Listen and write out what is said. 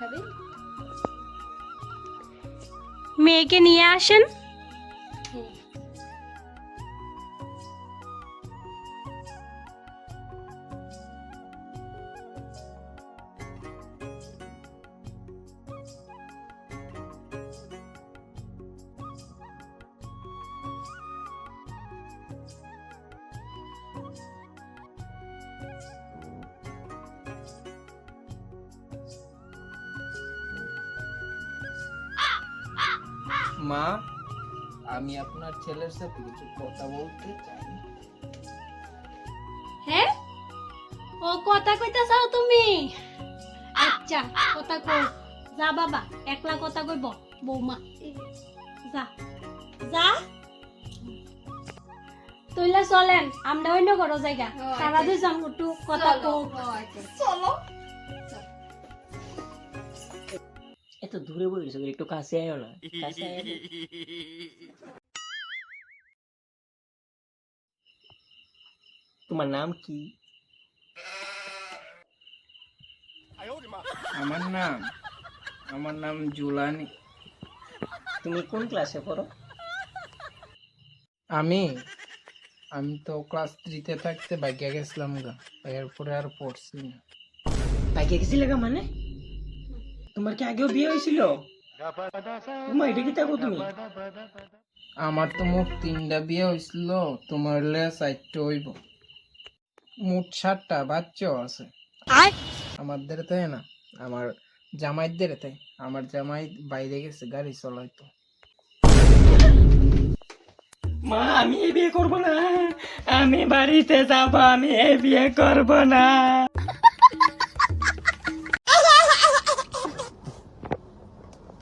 খাবে? মেয়েকে নিয়ে আসেন। হ্যাঁ। মা, আমি আপনার ছেলের সাথে কিছু কথা বলতে চাই। হ্যাঁ, ও কথা কইতা চাও তুমি? আচ্ছা, কথা কও। যা বাবা, একলা কথা কইব বৌমা। যা যা, তুইলা চলেন, আমরা অন্য ঘর জায়গা সারা দুইজন একটু কথা কও। চলো। এত দূরে বলছো, একটু কাছে আয়ো না, কাছে আয়ো না। তোমার নাম কি? আমার নাম জুলানি। তুমি কোন ক্লাসে পড়ো? আমি আমি তো ক্লাস 3-তে থাকতে বাইকে গেছিলাম গা, এরপরে আর পড়ছি না। বাইকে গেছিলে গা? মানে তোমার কি আগেও বিয়ে হয়েছিল? তোমার এটা কি থাকো তুমি? আমার তো মোট 3টা বিয়ে হয়েছিল, তোমার লে 4টা হইব। মোট 7টা বাচ্চাও আছে আমাদের, তাই না? আমার জামাইদের তাই, আমার জামাই বাইরে গেছে গাড়ি চালাইতো। মা, আমি এই বিয়ে করবো না, আমি বাড়িতে যাবো, আমি এই বিয়ে করবো না।